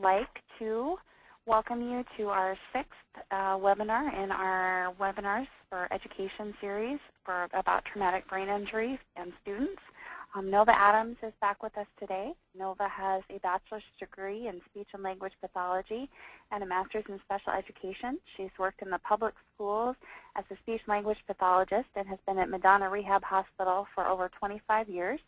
like to welcome you to our sixth webinar in our webinars for education series about traumatic brain injury and students. Nova Adams is back with us today. Nova has a bachelor's degree in speech and language pathology and a master's in special education. She's worked in the public schools as a speech language pathologist and has been at Madonna Rehab Hospital for over 25 years.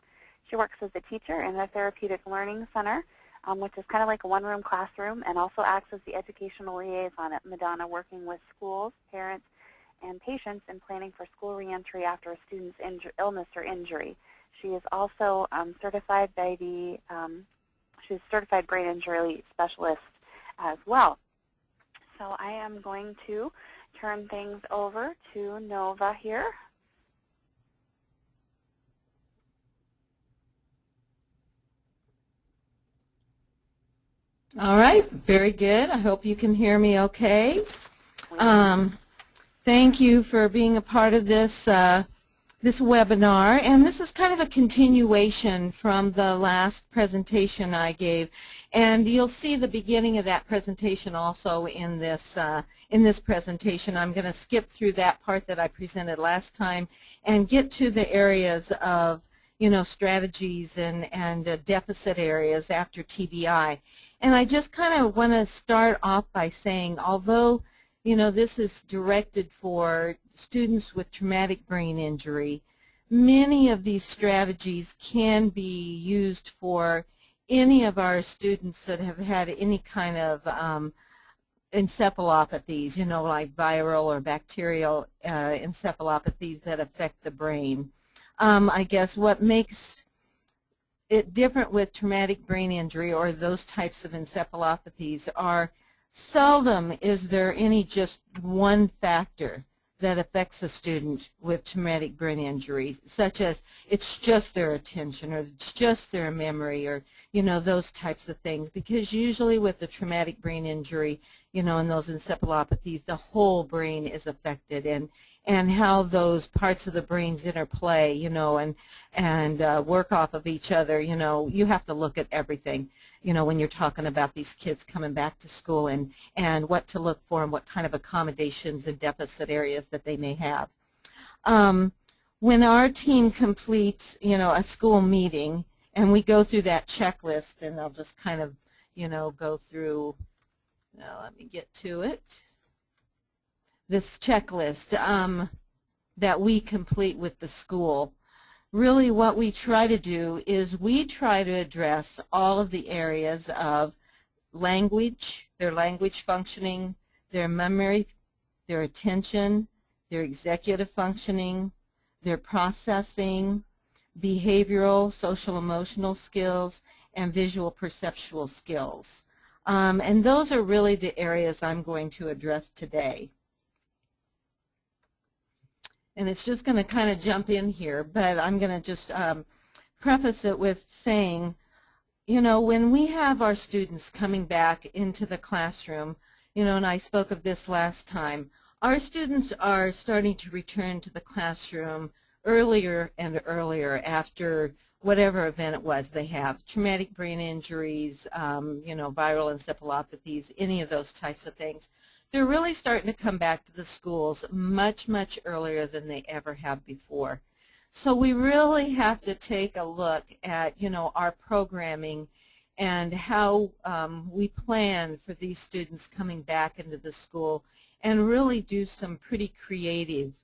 She works as a teacher in a therapeutic learning center, which is kind of like a one-room classroom, and also acts as the educational liaison at Madonna, working with schools, parents, and patients in planning for school reentry after a student's illness or injury. She is also certified by she's certified brain injury specialist as well. So I am going to turn things over to Nova here. All right, very good. I hope you can hear me okay. Thank you for being a part of this this webinar, and this is kind of a continuation from the last presentation I gave, and you'll see the beginning of that presentation also in this presentation. I'm going to skip through that part that I presented last time and get to the areas of, you know, strategies and deficit areas after TBI. And I just kind of want to start off by saying, although, you know, this is directed for students with traumatic brain injury, many of these strategies can be used for any of our students that have had any kind of encephalopathies, you know, like viral or bacterial encephalopathies that affect the brain. I guess what makes it different with traumatic brain injury or those types of encephalopathies are seldom is there any just one factor that affects a student with traumatic brain injury, such as it's just their attention or it's just their memory or, you know, those types of things. Because usually with the traumatic brain injury, you know, and those encephalopathies, the whole brain is affected, and how those parts of the brains interplay, you know, and work off of each other. You know, you have to look at everything, you know, when you're talking about these kids coming back to school and what to look for and what kind of accommodations and deficit areas that they may have. When our team completes, you know, a school meeting and we go through that checklist, and I'll just kind of, you know, go through, now let me get to it. This checklist that we complete with the school, really what we try to do is we try to address all of the areas of language, their language functioning, their memory, their attention, their executive functioning, their processing, behavioral, social emotional skills, and visual perceptual skills. And those are really the areas I'm going to address today. And it's just going to kind of jump in here, but I'm going to just preface it with saying, you know, when we have our students coming back into the classroom, you know, and I spoke of this last time, our students are starting to return to the classroom earlier and earlier after whatever event it was they have, traumatic brain injuries, you know, viral encephalopathies, any of those types of things. They're really starting to come back to the schools much, much earlier than they ever have before. So we really have to take a look at, you know, our programming and how we plan for these students coming back into the school, and really do some pretty creative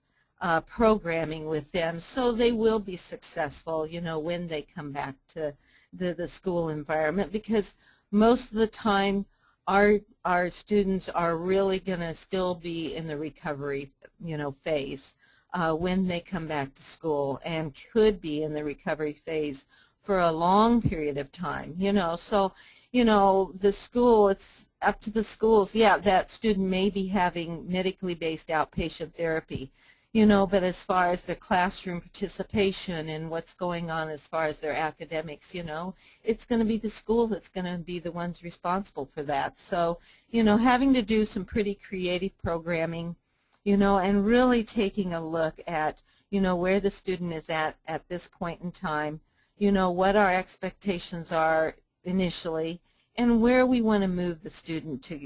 programming with them so they will be successful, you know, when they come back to the school environment, because most of the time our students are really going to still be in the recovery, you know, phase when they come back to school, and could be in the recovery phase for a long period of time, you know. So, you know, the school, it's up to the schools. Yeah, that student may be having medically based outpatient therapy, you know, but as far as the classroom participation and what's going on as far as their academics, you know, it's going to be the school that's going to be the ones responsible for that. So, you know, having to do some pretty creative programming, you know, and really taking a look at, you know, where the student is at this point in time, you know, what our expectations are initially, and where we want to move the student to,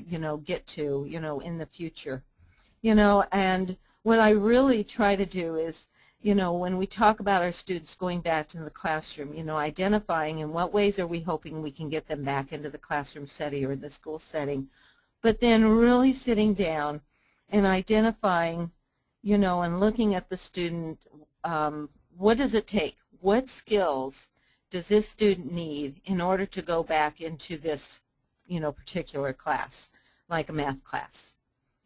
get to, in the future. And what I really try to do is, when we talk about our students going back to the classroom, identifying in what ways are we hoping we can get them back into the classroom setting or the school setting, but then really sitting down and identifying, and looking at the student, what does it take? What skills does this student need in order to go back into this, particular class, like a math class,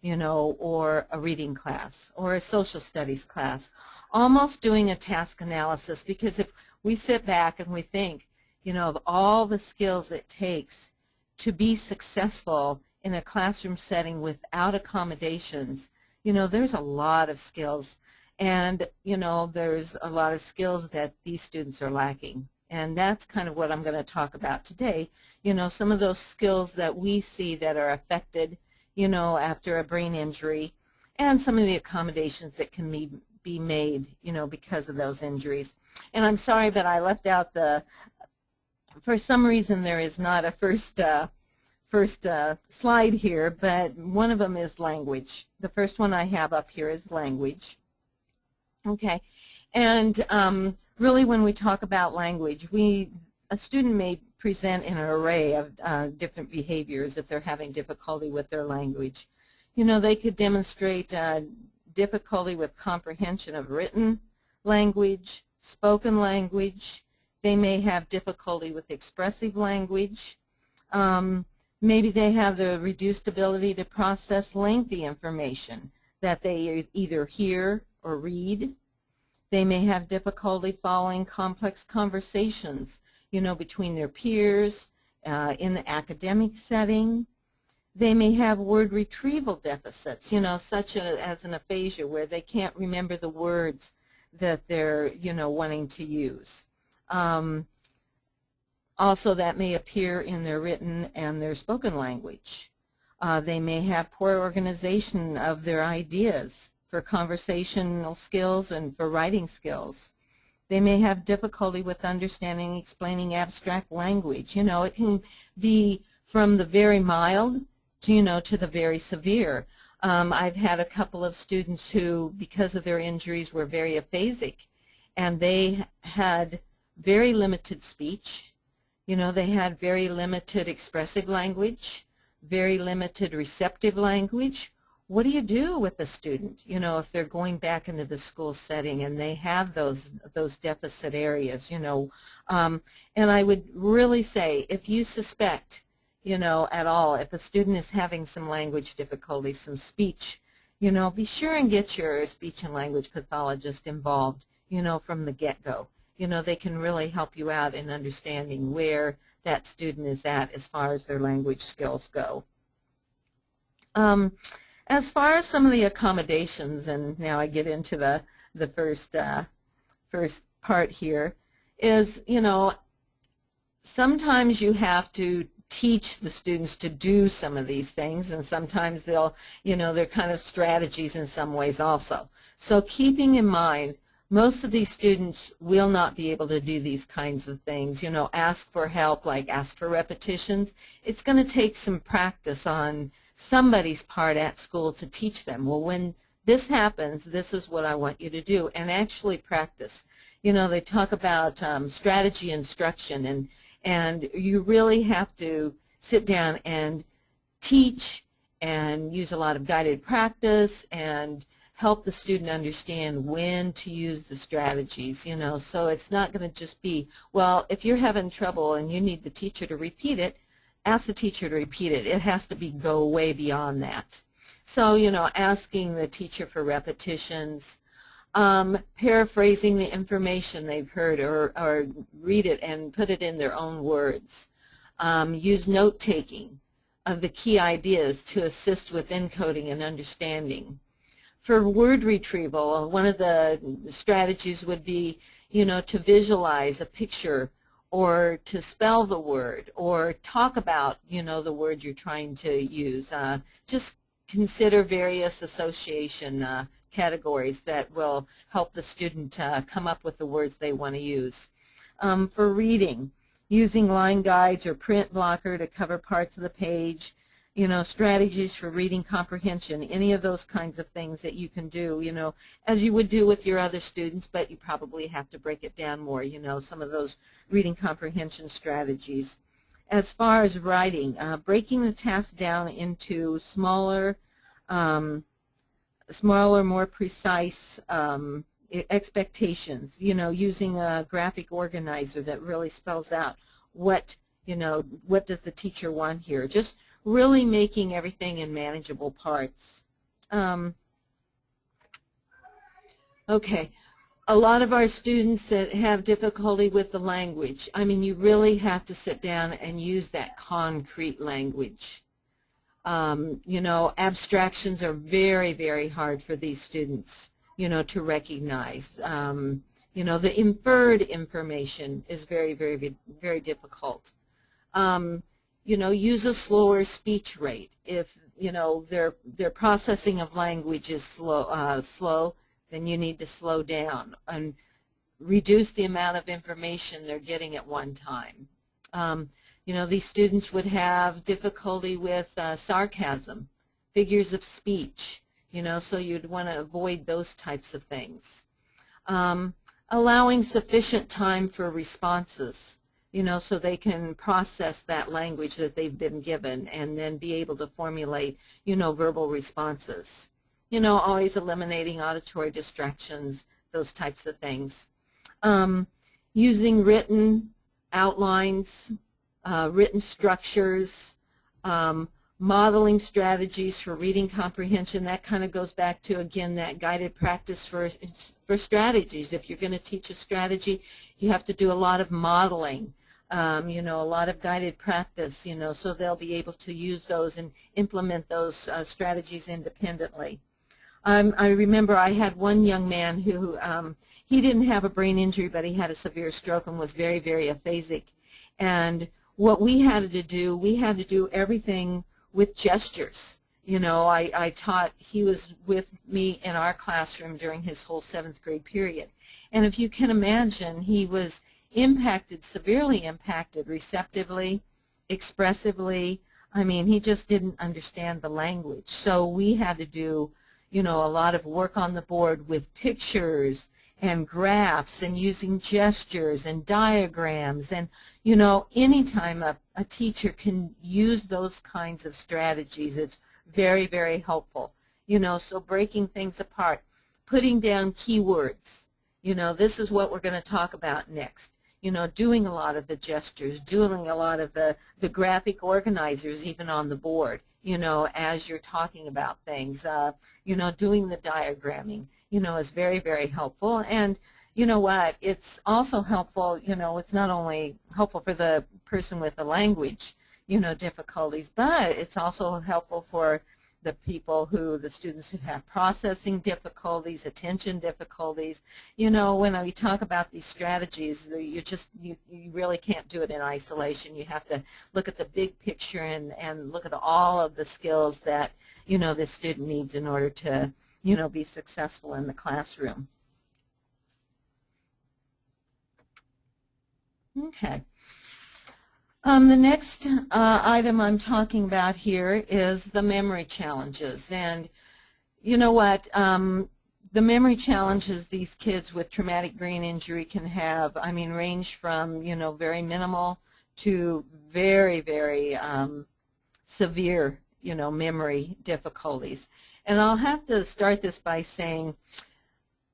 or a reading class, or a social studies class, almost doing a task analysis, because if we sit back and we think, of all the skills it takes to be successful in a classroom setting without accommodations, there's a lot of skills, and, there's a lot of skills that these students are lacking. And that's kind of what I'm going to talk about today, some of those skills that we see that are affected, after a brain injury, and some of the accommodations that can be made, because of those injuries. And I'm sorry, but I left out for some reason there is not a first slide here, but one of them is language. The first one I have up here is language. Okay, and really when we talk about language, a student may present in an array of different behaviors if they're having difficulty with their language. They could demonstrate difficulty with comprehension of written language, spoken language. They may have difficulty with expressive language. Maybe they have the reduced ability to process lengthy information that they either hear or read. They may have difficulty following complex conversations, between their peers in the academic setting. They may have word retrieval deficits, such as an aphasia where they can't remember the words that they're, wanting to use. Also, that may appear in their written and their spoken language. They may have poor organization of their ideas for conversational skills and for writing skills. They may have difficulty with understanding, explaining abstract language. It can be from the very mild to, to the very severe. I've had a couple of students who, because of their injuries, were very aphasic, and they had very limited speech. They had very limited expressive language, very limited receptive language. What do you do with a student, if they're going back into the school setting and they have those deficit areas, and I would really say, if you suspect, at all, if a student is having some language difficulties, some speech, be sure and get your speech and language pathologist involved, from the get-go. They can really help you out in understanding where that student is at as far as their language skills go. As far as some of the accommodations, and now I get into the first part here, is, sometimes you have to teach the students to do some of these things, and sometimes they'll, they're kind of strategies in some ways also. So keeping in mind, most of these students will not be able to do these kinds of things, ask for help, like ask for repetitions. It's going to take some practice on somebody's part at school to teach them, well, when this happens, this is what I want you to do, and actually practice. They talk about strategy instruction, and you really have to sit down and teach and use a lot of guided practice and help the student understand when to use the strategies, so it's not going to just be, well, if you're having trouble and you need the teacher to repeat it, ask the teacher to repeat it. It has to go way beyond that. So, asking the teacher for repetitions, paraphrasing the information they've heard, or read it and put it in their own words. Use note-taking of the key ideas to assist with encoding and understanding. For word retrieval, one of the strategies would be, to visualize a picture, or to spell the word, or talk about, the word you're trying to use. Just consider various association categories that will help the student come up with the words they want to use. For reading, using line guides or print blocker to cover parts of the page, strategies for reading comprehension, any of those kinds of things that you can do, as you would do with your other students, but you probably have to break it down more, some of those reading comprehension strategies. As far as writing, breaking the task down into smaller, more precise expectations, using a graphic organizer that really spells out what does the teacher want here. Just really making everything in manageable parts. Okay, a lot of our students that have difficulty with the language, you really have to sit down and use that concrete language. Abstractions are very, very hard for these students, to recognize. The inferred information is very, very, very difficult. Use a slower speech rate. If, their processing of language is slow, then you need to slow down and reduce the amount of information they're getting at one time. These students would have difficulty with sarcasm, figures of speech, so you'd want to avoid those types of things. Allowing sufficient time for responses, so they can process that language that they've been given and then be able to formulate, verbal responses. Always eliminating auditory distractions, those types of things. Using written outlines, written structures, modeling strategies for reading comprehension. That kind of goes back to, again, that guided practice for strategies. If you're going to teach a strategy, you have to do a lot of modeling, a lot of guided practice, so they'll be able to use those and implement those strategies independently. I remember I had one young man who, he didn't have a brain injury, but he had a severe stroke and was very, very aphasic. And what we had to do everything with gestures. I taught, he was with me in our classroom during his whole 7th grade period. And if you can imagine, he was severely impacted receptively, expressively. He just didn't understand the language. So we had to do, a lot of work on the board with pictures and graphs and using gestures and diagrams. And, anytime a teacher can use those kinds of strategies, it's very, very helpful. So breaking things apart, putting down keywords. This is what we're going to talk about next. Doing a lot of the gestures, doing a lot of the graphic organizers even on the board, as you're talking about things. Doing the diagramming, is very, very helpful. And you know what, it's also helpful, it's not only helpful for the person with the language, difficulties, but it's also helpful for the students who have processing difficulties, attention difficulties. When we talk about these strategies, you really can't do it in isolation. You have to look at the big picture and look at all of the skills that, the student needs in order to, be successful in the classroom. Okay. The next item I'm talking about here is the memory challenges. And you know what? The memory challenges these kids with traumatic brain injury can have, range from, very minimal to very, very severe, memory difficulties. And I'll have to start this by saying,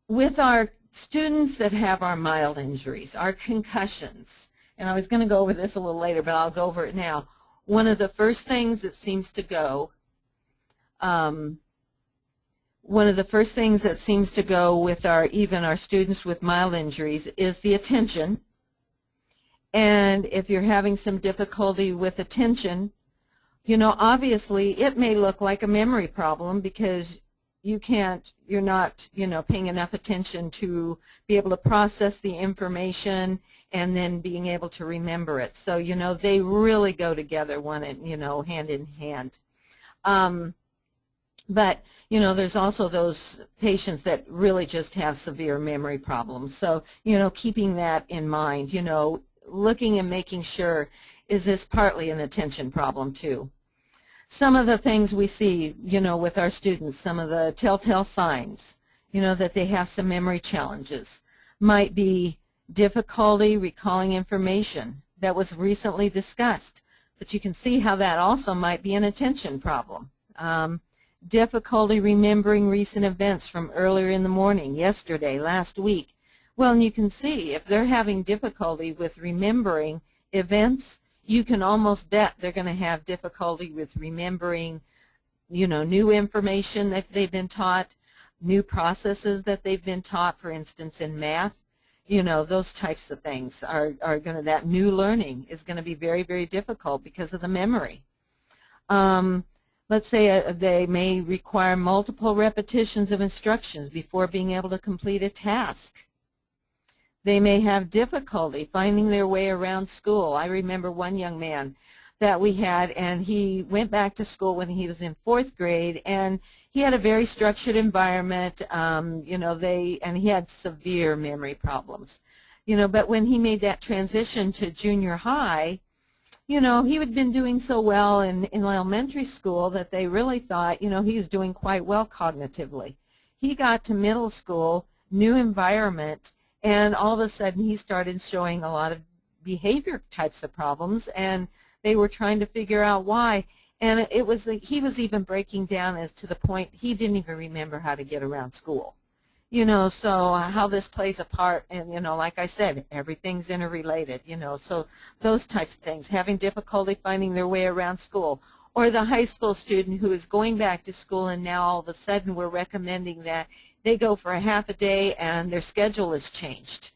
with our students that have our mild injuries, our concussions, and I was going to go over this a little later, but I'll go over it now. One of the first things that seems to go, with even our students with mild injuries is the attention. And if you're having some difficulty with attention, obviously it may look like a memory problem because you're not, paying enough attention to be able to process the information and then being able to remember it. So, they really go together, hand in hand. But, there's also those patients that really just have severe memory problems. So, keeping that in mind, looking and making sure, is this partly an attention problem too? Some of the things we see, with our students, some of the telltale signs, that they have some memory challenges, might be difficulty recalling information that was recently discussed. But you can see how that also might be an attention problem. Difficulty remembering recent events from earlier in the morning, yesterday, last week. Well, and you can see if they're having difficulty with remembering events, you can almost bet they're going to have difficulty with remembering, new information that they've been taught, new processes that they've been taught, for instance, in math. Those types of things are going to, that new learning is going to be very, very difficult because of the memory. Let's say they may require multiple repetitions of instructions before being able to complete a task. They may have difficulty finding their way around school. I remember one young man that we had, and he went back to school when he was in 4th grade, and he had a very structured environment, and he had severe memory problems. But when he made that transition to junior high, he had been doing so well in elementary school that they really thought, he was doing quite well cognitively. He got to middle school, new environment, and all of a sudden he started showing a lot of behavior types of problems, and they were trying to figure out why. And he was even breaking down as to the point he didn't even remember how to get around school. So how this plays a part, and, like I said, everything's interrelated, so those types of things, having difficulty finding their way around school. Or the high school student who is going back to school, and now all of a sudden we're recommending that they go for a half a day and their schedule is changed,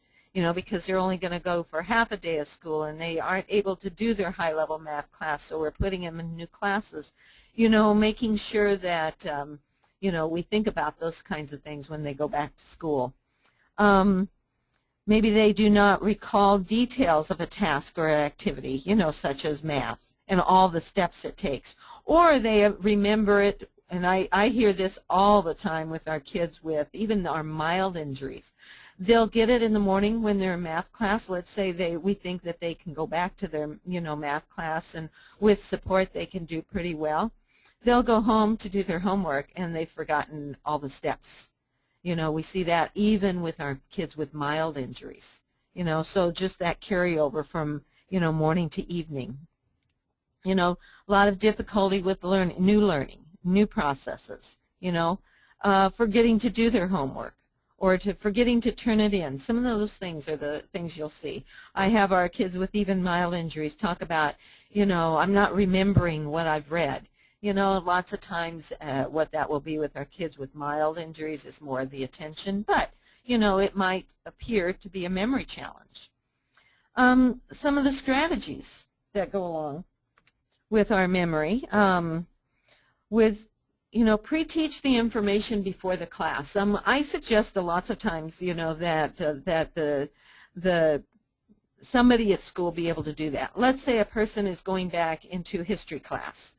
because they're only going to go for half a day of school and they aren't able to do their high-level math class, so we're putting them in new classes. Making sure that, we think about those kinds of things when they go back to school. Maybe they do not recall details of a task or activity, such as math and all the steps it takes. Or they remember it, and I hear this all the time with our kids with even our mild injuries. They'll get it in the morning when they're in math class. Let's say we think that they can go back to their math class, and with support they can do pretty well. They'll go home to do their homework and they've forgotten all the steps. We see that even with our kids with mild injuries. So just that carryover from morning to evening. A lot of difficulty with learning, new processes, forgetting to do their homework or forgetting to turn it in. Some of those things are the things you'll see. I have our kids with even mild injuries talk about, I'm not remembering what I've read. Lots of times what that will be with our kids with mild injuries is more the attention, but, it might appear to be a memory challenge. Some of the strategies that go along with our memory, pre-teach the information before the class. I suggest lots of times, that somebody at school be able to do that. Let's say a person is going back into history class.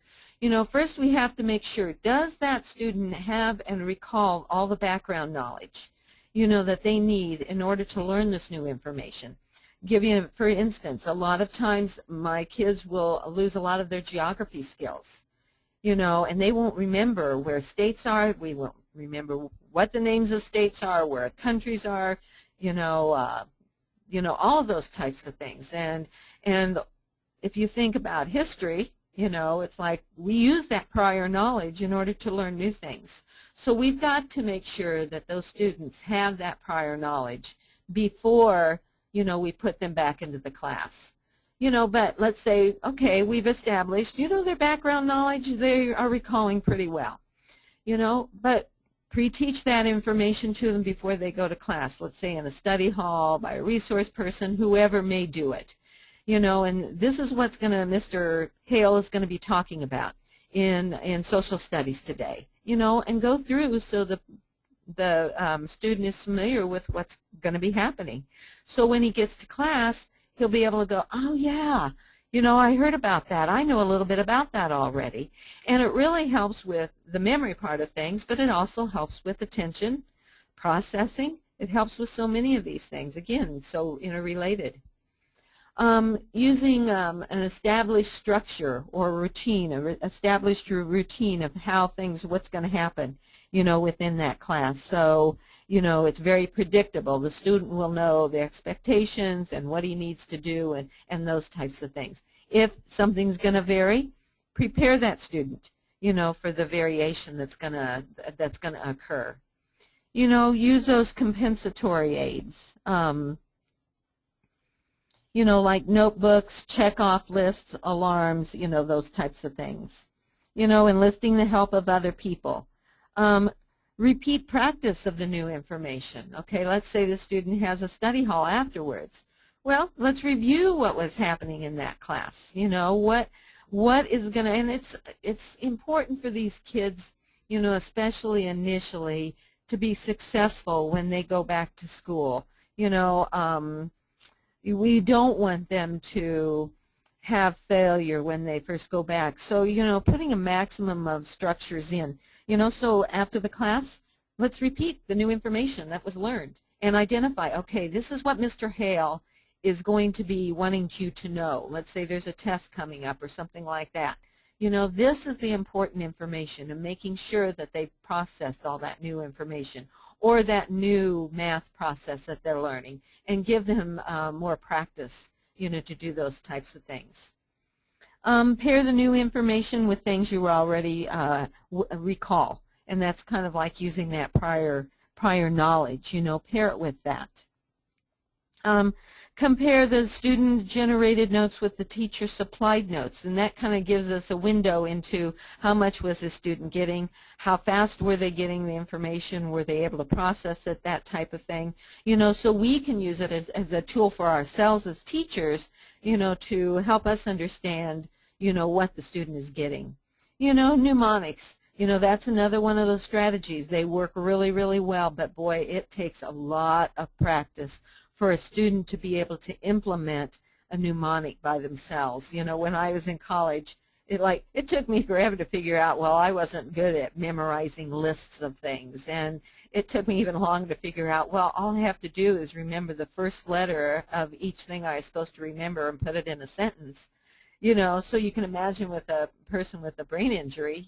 First we have to make sure, does that student have and recall all the background knowledge, that they need in order to learn this new information? Give you, for instance, a lot of times my kids will lose a lot of their geography skills, and they won't remember where states are. We won't remember what the names of states are, where countries are, all of those types of things. And if you think about history, it's like we use that prior knowledge in order to learn new things. So we've got to make sure that those students have that prior knowledge before, we put them back into the class. But let's say, okay, we've established, their background knowledge, they are recalling pretty well. But pre-teach that information to them before they go to class, let's say in a study hall, by a resource person, whoever may do it. And this is what's Mr. Hale is going to be talking about in social studies today, and go through so the student is familiar with what's going to be happening. So when he gets to class, he'll be able to go, oh yeah, I heard about that. I know a little bit about that already. And it really helps with the memory part of things, but it also helps with attention, processing. It helps with so many of these things. Again, so interrelated. Using an established structure or routine, established routine of how things, what's going to happen, within that class. So, it's very predictable. The student will know the expectations and what he needs to do and those types of things. If something's going to vary, prepare that student, for the variation that's going to occur. Use those compensatory aids. Like notebooks, check-off lists, alarms, those types of things. Enlisting the help of other people. Repeat practice of the new information. Okay, let's say the student has a study hall afterwards. Well, let's review what was happening in that class. What is going to, and it's important for these kids, especially initially, to be successful when they go back to school. We don't want them to have failure when they first go back. So, putting a maximum of structures in. So after the class, let's repeat the new information that was learned and identify, okay, this is what Mr. Hale is going to be wanting you to know. Let's say there's a test coming up or something like that. This is the important information, and making sure that they process all that new information or that new math process that they're learning, and give them more practice, to do those types of things. Pair the new information with things you already recall, and that's kind of like using that prior knowledge, pair it with that. Compare the student-generated notes with the teacher-supplied notes, and that kind of gives us a window into how much was the student getting, how fast were they getting the information, were they able to process it, that type of thing. So we can use it as a tool for ourselves as teachers, to help us understand, what the student is getting. Mnemonics. That's another one of those strategies. They work really, really well, but boy, it takes a lot of practice for a student to be able to implement a mnemonic by themselves. When I was in college, it took me forever to figure out, well, I wasn't good at memorizing lists of things, and it took me even longer to figure out, well, all I have to do is remember the first letter of each thing I was supposed to remember and put it in a sentence. So you can imagine with a person with a brain injury,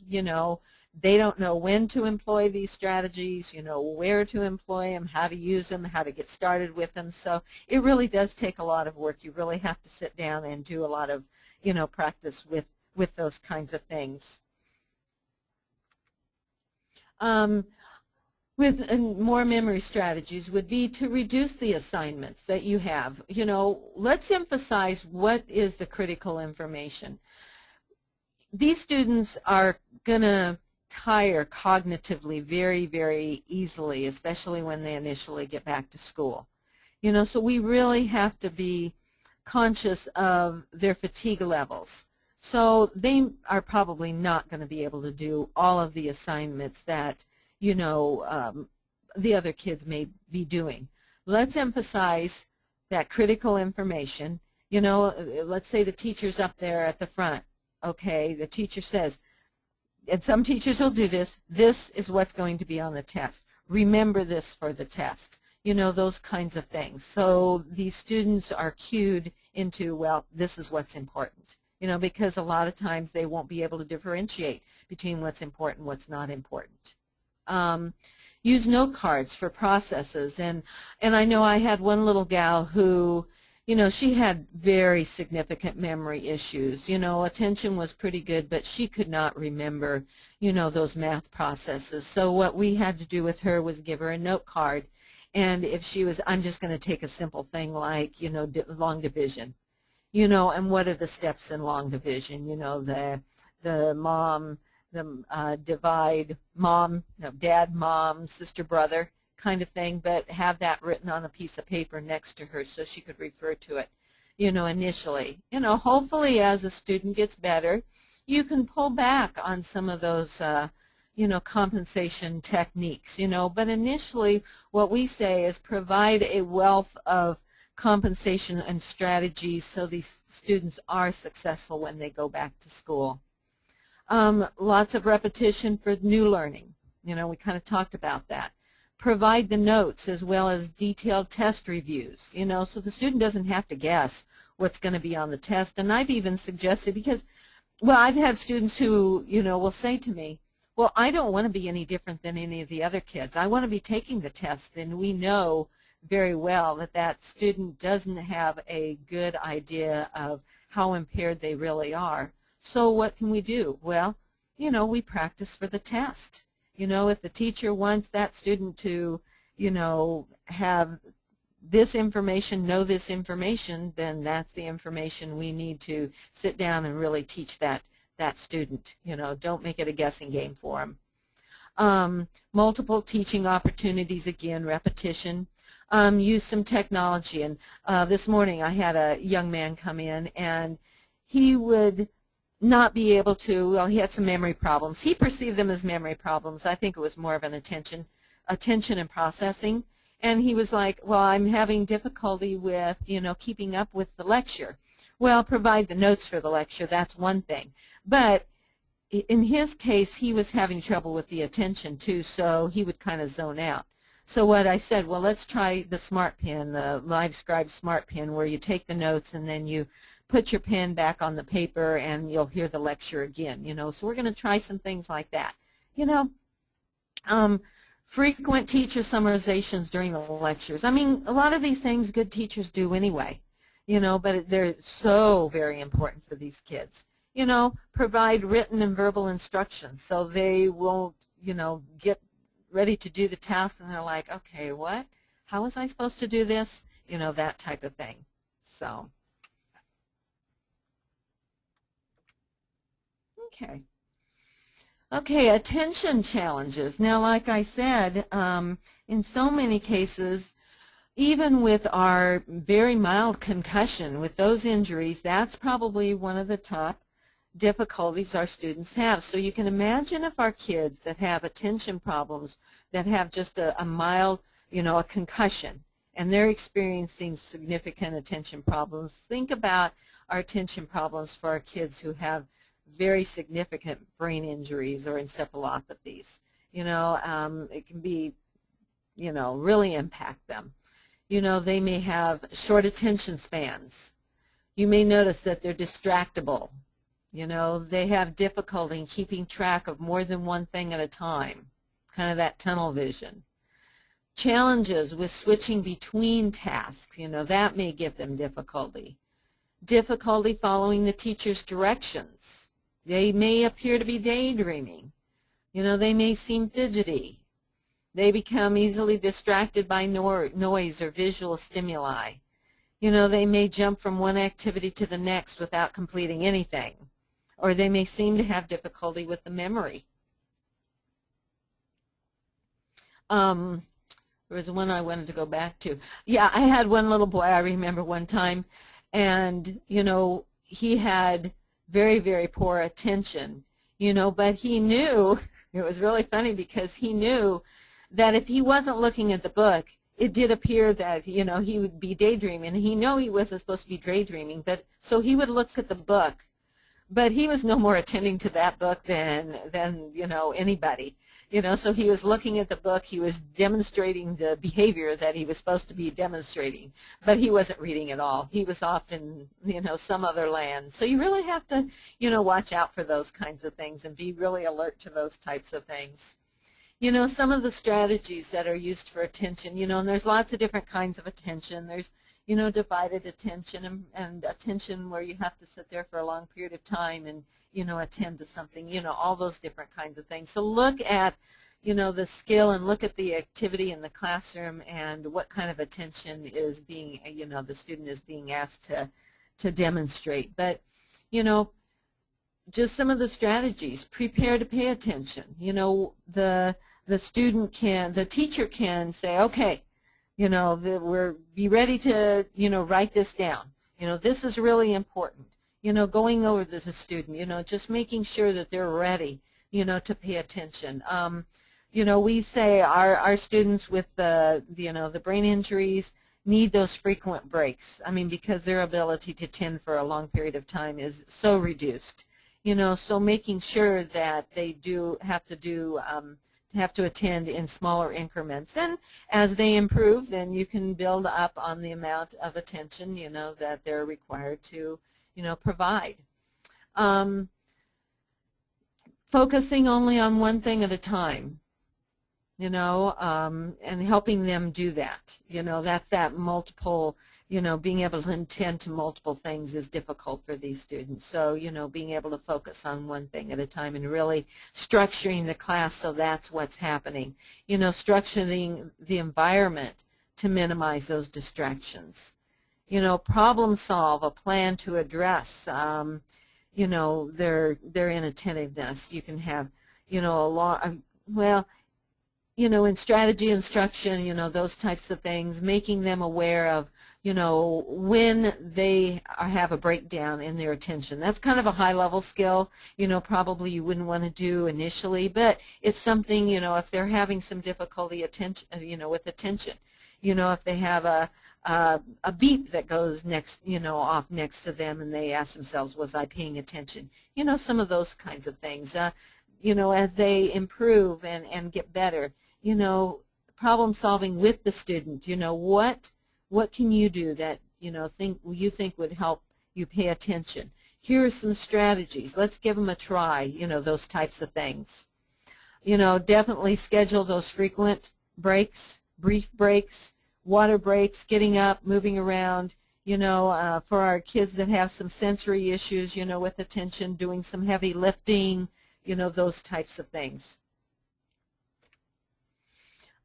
they don't know when to employ these strategies, where to employ them, how to use them, how to get started with them. So it really does take a lot of work. You really have to sit down and do a lot of, practice with those kinds of things. With more memory strategies would be to reduce the assignments that you have. Let's emphasize what is the critical information. These students are going to tire cognitively very, very easily, especially when they initially get back to school. So we really have to be conscious of their fatigue levels. So they are probably not going to be able to do all of the assignments that the other kids may be doing. Let's emphasize that critical information. Let's say the teacher's up there at the front. Okay, the teacher says, and some teachers will do this, this is what's going to be on the test. Remember this for the test. Those kinds of things. So these students are cued into, well, this is what's important. Because a lot of times they won't be able to differentiate between what's important and what's not important. Use note cards for processes, and I know I had one little gal who, she had very significant memory issues. Attention was pretty good, but she could not remember, those math processes. So what we had to do with her was give her a note card, and if she was, I'm just going to take a simple thing like, long division, and what are the steps in long division? The mom, divide, dad, mom, sister, brother kind of thing, but have that written on a piece of paper next to her so she could refer to it, initially. Hopefully as a student gets better, you can pull back on some of those, compensation techniques, but initially what we say is provide a wealth of compensation and strategies so these students are successful when they go back to school. Lots of repetition for new learning. We kind of talked about that. Provide the notes as well as detailed test reviews, so the student doesn't have to guess what's going to be on the test. And I've even suggested, because, well, I've had students who, will say to me, well, I don't want to be any different than any of the other kids. I want to be taking the test. And we know very well that that student doesn't have a good idea of how impaired they really are. So what can we do? Well, we practice for the test. If the teacher wants that student to, have this information, know this information, then that's the information we need to sit down and really teach that student. Don't make it a guessing game for them. Multiple teaching opportunities, again, repetition. Use some technology. And this morning I had a young man come in, and he would not be able to, well, he had some memory problems. He perceived them as memory problems. I think it was more of an attention and processing. And he was like, well, I'm having difficulty with, keeping up with the lecture. Well, provide the notes for the lecture. That's one thing. But in his case, he was having trouble with the attention, too, so he would kind of zone out. So what I said, well, let's try the Smart Pen, the LiveScribe Smart Pen, where you take the notes and then you put your pen back on the paper and you'll hear the lecture again. So we're going to try some things like that. Frequent teacher summarizations during the lectures. I mean, a lot of these things good teachers do anyway, but they're so very important for these kids. Provide written and verbal instructions so they won't, get ready to do the task and they're like, okay, what? How was I supposed to do this? That type of thing. So, okay. Okay, attention challenges. Now, like I said, in so many cases, even with our very mild concussion, with those injuries, that's probably one of the top difficulties our students have. So you can imagine if our kids that have attention problems, that have just a mild, a concussion, and they're experiencing significant attention problems. Think about our attention problems for our kids who have very significant brain injuries or encephalopathies. It can be, really impact them. They may have short attention spans. You may notice that they're distractible. They have difficulty in keeping track of more than one thing at a time, kind of that tunnel vision. Challenges with switching between tasks, that may give them difficulty. Difficulty following the teacher's directions. They may appear to be daydreaming. They may seem fidgety. They become easily distracted by noise or visual stimuli. They may jump from one activity to the next without completing anything. Or they may seem to have difficulty with the memory. There was one I wanted to go back to. Yeah, I had one little boy I remember one time, and, he had very, very poor attention, but he knew, it was really funny because he knew that if he wasn't looking at the book, it did appear that, he would be daydreaming. And he knew he wasn't supposed to be daydreaming, but so he would look at the book. But he was no more attending to that book than anybody. So he was looking at the book. He was demonstrating the behavior that he was supposed to be demonstrating, but he wasn't reading at all. He was off in, some other land. So you really have to, watch out for those kinds of things and be really alert to those types of things. Some of the strategies that are used for attention, and there's lots of different kinds of attention. There's, divided attention and attention where you have to sit there for a long period of time and, attend to something, all those different kinds of things. So look at, the skill and look at the activity in the classroom and what kind of attention is being, the student is being asked to demonstrate. But, just some of the strategies, prepare to pay attention. The teacher can say, okay, be ready to, write this down. This is really important. Going over this as a student, just making sure that they're ready, to pay attention. We say our students with the brain injuries need those frequent breaks. I mean, because their ability to attend for a long period of time is so reduced. So making sure that they do have to do have to attend in smaller increments. And as they improve, then you can build up on the amount of attention, that they're required to, provide. Focusing only on one thing at a time, and helping them do that. That's that multiple, being able to attend to multiple things is difficult for these students. So, being able to focus on one thing at a time and really structuring the class so that's what's happening. Structuring the environment to minimize those distractions. Problem solve, a plan to address, their inattentiveness. You can have, a lot, in strategy instruction, those types of things, making them aware of, when they have a breakdown in their attention. That's kind of a high-level skill, probably you wouldn't want to do initially, but it's something, if they're having some difficulty with attention, if they have a beep that goes next, off next to them and they ask themselves, was I paying attention? Some of those kinds of things. As they improve and get better, problem solving with the student, what can you do that, you think would help you pay attention? Here are some strategies. Let's give them a try, those types of things. Definitely schedule those frequent breaks, brief breaks, water breaks, getting up, moving around, for our kids that have some sensory issues, with attention, doing some heavy lifting, those types of things.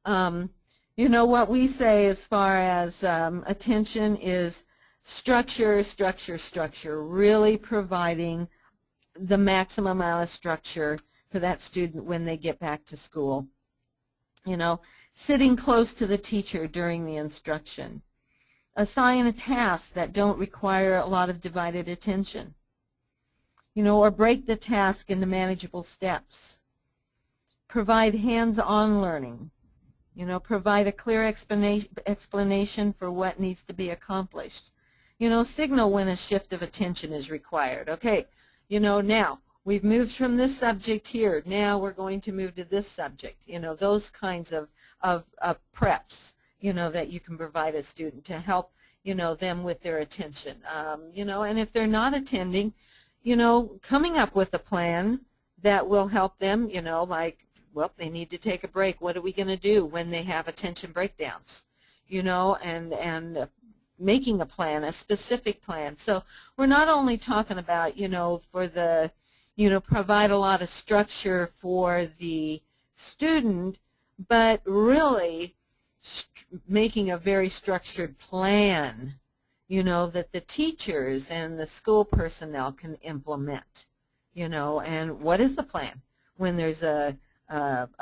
What we say as far as attention is structure, structure, structure, really providing the maximum amount of structure for that student when they get back to school. Sitting close to the teacher during the instruction. Assign a task that don't require a lot of divided attention. Or break the task into manageable steps. Provide hands-on learning. Provide a clear explanation for what needs to be accomplished. Signal when a shift of attention is required. Okay, now we've moved from this subject here. Now we're going to move to this subject. Those kinds of preps, that you can provide a student to help, them with their attention. And if they're not attending, coming up with a plan that will help them, like, well, they need to take a break. What are we going to do when they have attention breakdowns? And making a plan, a specific plan. So we're not only talking about, for the, provide a lot of structure for the student, but really making a very structured plan, that the teachers and the school personnel can implement, and what is the plan when there's a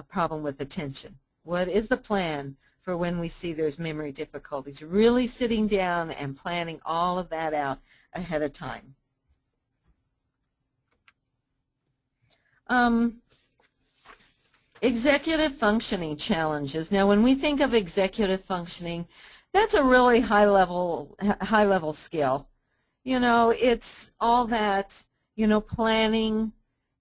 problem with attention? What is the plan for when we see there's memory difficulties? Really sitting down and planning all of that out ahead of time. Executive functioning challenges. Now, when we think of executive functioning, that's a really high-level skill. It's all that, planning,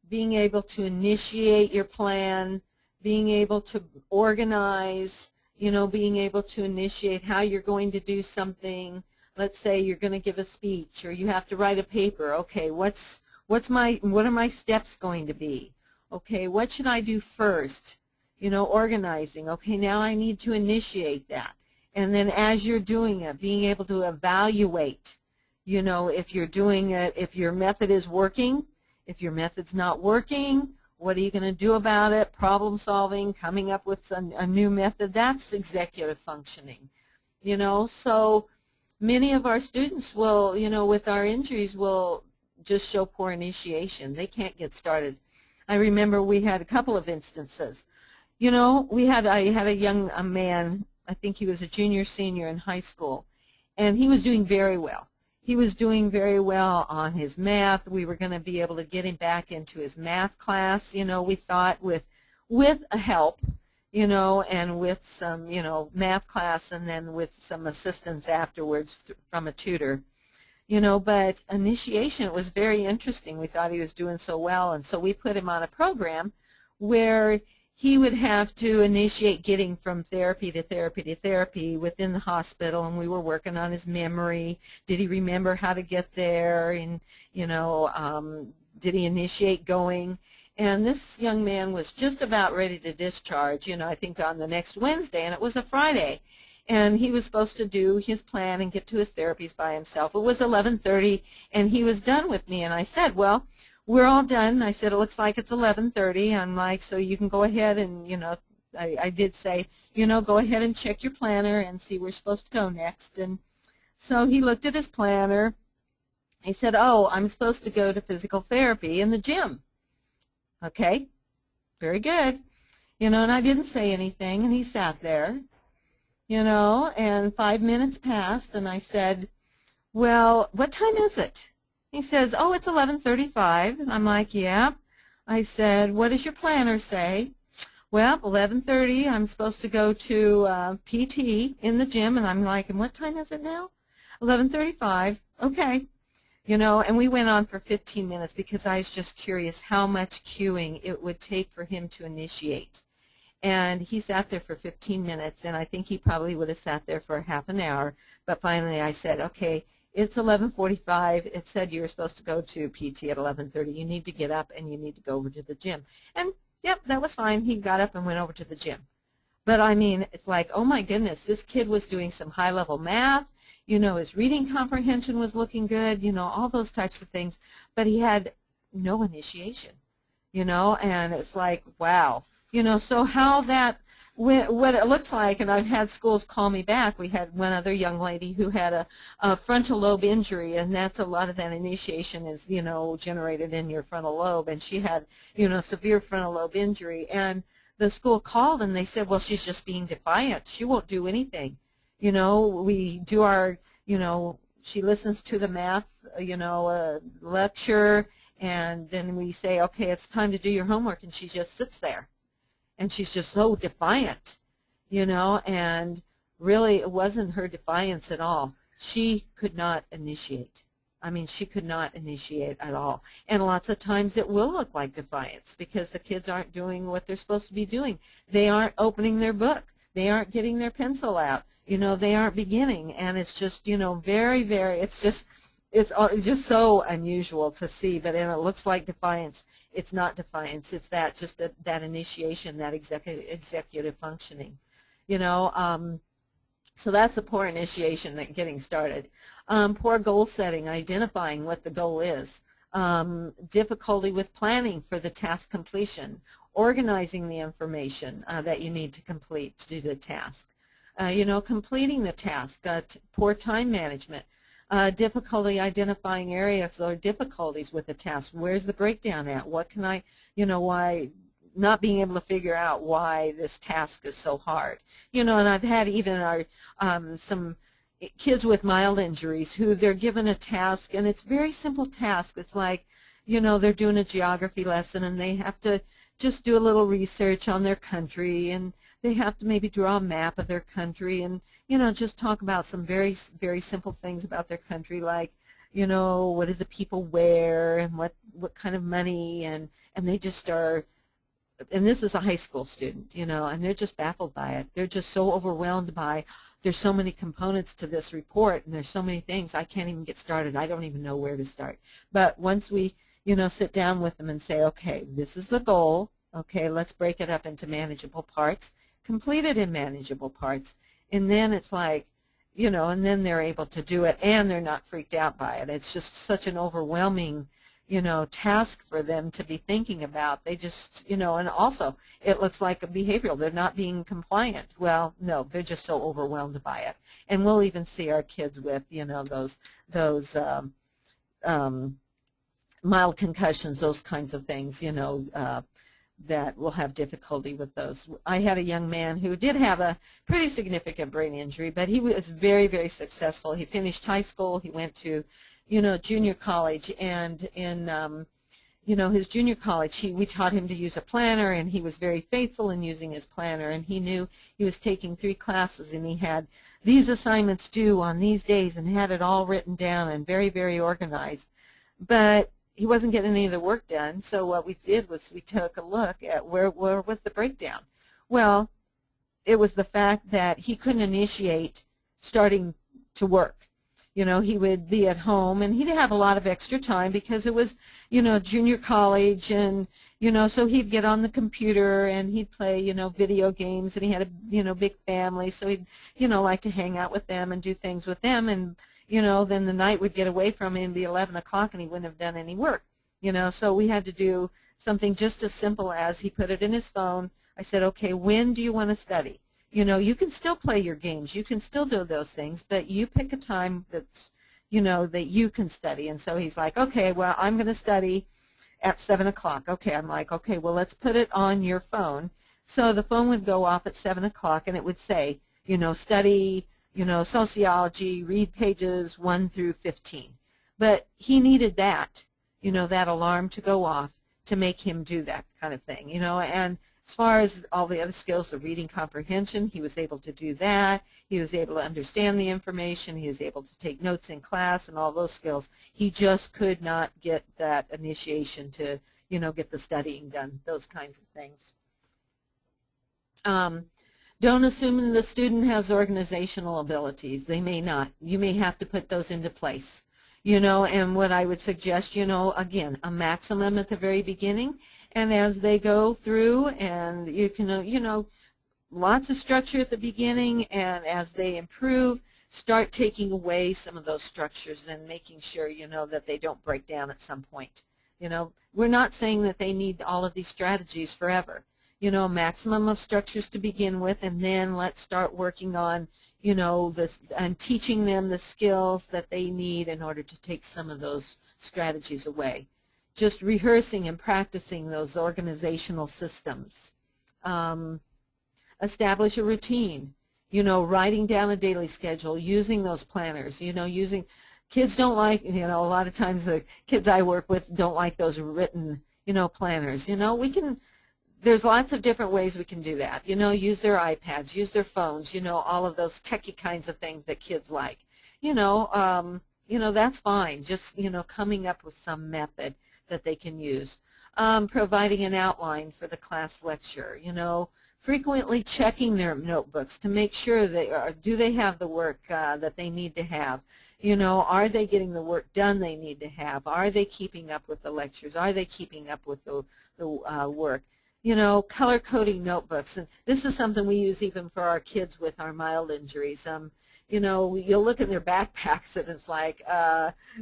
being able to initiate your plan, being able to organize, being able to initiate how you're going to do something. Let's say you're going to give a speech or you have to write a paper. Okay, what are my steps going to be? Okay, what should I do first? Organizing. Okay, now I need to initiate that. And then as you're doing it, being able to evaluate, if you're doing it, if your method is working, if your method's not working, what are you going to do about it? Problem solving, coming up with a new method, that's executive functioning. So many of our students will, with our injuries, will just show poor initiation. They can't get started. I remember we had a couple of instances. I had a young man, I think he was a junior, senior in high school, and he was doing very well. He was doing very well on his math. We were going to be able to get him back into his math class, we thought, with a help, and with some, math class, and then with some assistance afterwards from a tutor. But initiation, it was very interesting. We thought he was doing so well, and so we put him on a program where he would have to initiate getting from therapy to therapy to therapy within the hospital, and we were working on his memory. Did he remember how to get there? And, did he initiate going? And this young man was just about ready to discharge, I think on the next Wednesday, and it was a Friday. And he was supposed to do his plan and get to his therapies by himself. It was 11:30, and he was done with me. And I said, well, we're all done. I said, it looks like it's 11:30. I'm like, so you can go ahead and, I did say, go ahead and check your planner and see where we're supposed to go next. And so he looked at his planner. He said, oh, I'm supposed to go to physical therapy in the gym. Okay, very good. And I didn't say anything, and he sat there, and 5 minutes passed, and I said, well, what time is it? He says, oh, it's 11:35. I'm like, yeah. I said, what does your planner say? Well, 11:30, I'm supposed to go to PT in the gym, and I'm like, and what time is it now? 11:35. Okay. And we went on for 15 minutes because I was just curious how much cueing it would take for him to initiate. And he sat there for 15 minutes, and I think he probably would have sat there for half an hour. But finally I said, okay, it's 11:45. It said you were supposed to go to PT at 11:30. You need to get up and you need to go over to the gym. And, yep, that was fine. He got up and went over to the gym. But, I mean, it's like, oh, my goodness, this kid was doing some high-level math. His reading comprehension was looking good, all those types of things. But he had no initiation, and it's like, wow. So how that, what it looks like, and I've had schools call me back. We had one other young lady who had a frontal lobe injury, and that's a lot of that initiation is, generated in your frontal lobe. And she had, severe frontal lobe injury. And the school called and they said, well, she's just being defiant. She won't do anything. We do our, she listens to the math, lecture, and then we say, okay, it's time to do your homework, and she just sits there. And she's just so defiant, and really it wasn't her defiance at all. She could not initiate. I mean, she could not initiate at all. And lots of times it will look like defiance because the kids aren't doing what they're supposed to be doing. They aren't opening their book. They aren't getting their pencil out. They aren't beginning. And it's just, very, very, it's just so unusual to see. But and it looks like defiance. It's not defiance. It's that initiation, that executive functioning, So that's the poor initiation, that getting started. Poor goal setting, identifying what the goal is. Difficulty with planning for the task completion, organizing the information that you need to complete to do the task. Completing the task, poor time management. Difficulty identifying areas or difficulties with the task. Where's the breakdown at? What can I, why not being able to figure out why this task is so hard. And I've had even some kids with mild injuries who they're given a task, and it's a very simple task. It's like, they're doing a geography lesson, and they have to just do a little research on their country, and they have to maybe draw a map of their country and, just talk about some very, very simple things about their country, like, what do the people wear and what kind of money, and they just are, and this is a high school student, and they're just baffled by it. They're just so overwhelmed by, there's so many components to this report, and there's so many things, I can't even get started. I don't even know where to start. But once we, sit down with them and say, okay, this is the goal. Okay, let's break it up into manageable parts, complete it in manageable parts, and then it's like, and then they're able to do it, and they're not freaked out by it. It's just such an overwhelming, task for them to be thinking about. They just, and also it looks like a behavioral. They're not being compliant. Well, no, they're just so overwhelmed by it. And we'll even see our kids with, those mild concussions, those kinds of things, that will have difficulty with those. I had a young man who did have a pretty significant brain injury, but he was very, very successful. He finished high school. He went to, junior college, and in, his junior college, we taught him to use a planner, and he was very faithful in using his planner, and he knew he was taking 3 classes, and he had these assignments due on these days and had it all written down and very, very organized. But he wasn't getting any of the work done. So what we did was we took a look at where was the breakdown. Well, it was the fact that he couldn't initiate starting to work. You know, he would be at home, and he'd have a lot of extra time because it was, you know, junior college, and, you know, so he'd get on the computer and he'd play, you know, video games, and he had a, you know, big family, so he'd, you know, like to hang out with them and do things with them, and, you know, then the night would get away from him, be 11 o'clock, and he wouldn't have done any work, you know, so we had to do something just as simple as he put it in his phone. I said, okay, when do you want to study? You know, you can still play your games, you can still do those things, but you pick a time that's, you know, that you can study. And so he's like, okay, well, I'm going to study at 7 o'clock. Okay, I'm like, okay, well, let's put it on your phone. So the phone would go off at 7 o'clock, and it would say, you know, study, you know, sociology, read pages 1 through 15. But he needed that, you know, that alarm to go off to make him do that kind of thing, you know, and as far as all the other skills of reading comprehension, he was able to do that. He was able to understand the information. He was able to take notes in class and all those skills. He just could not get that initiation to, you know, get the studying done, those kinds of things. Don't assume the student has organizational abilities. They may not. You may have to put those into place. You know, and what I would suggest, you know, again, a maximum at the very beginning. And as they go through, and you can, you know, lots of structure at the beginning, and as they improve, start taking away some of those structures and making sure, you know, that they don't break down at some point. You know, we're not saying that they need all of these strategies forever. You know, a maximum of structures to begin with, and then let's start working on, you know, this and teaching them the skills that they need in order to take some of those strategies away. Just rehearsing and practicing those organizational systems. Establish a routine, you know, writing down a daily schedule, using those planners, you know, using, kids don't like, you know, a lot of times the kids I work with don't like those written, you know, planners. You know, we can, there's lots of different ways we can do that. You know, use their iPads, use their phones, you know, all of those techie kinds of things that kids like. You know, that's fine. Just, you know, coming up with some method that they can use. Providing an outline for the class lecture, you know, frequently checking their notebooks to make sure do they have the work that they need to have. You know, are they getting the work done they need to have? Are they keeping up with the lectures? Are they keeping up with the work? You know, color coding notebooks, and this is something we use even for our kids with our mild injuries. You know, you'll look in their backpacks and it's like,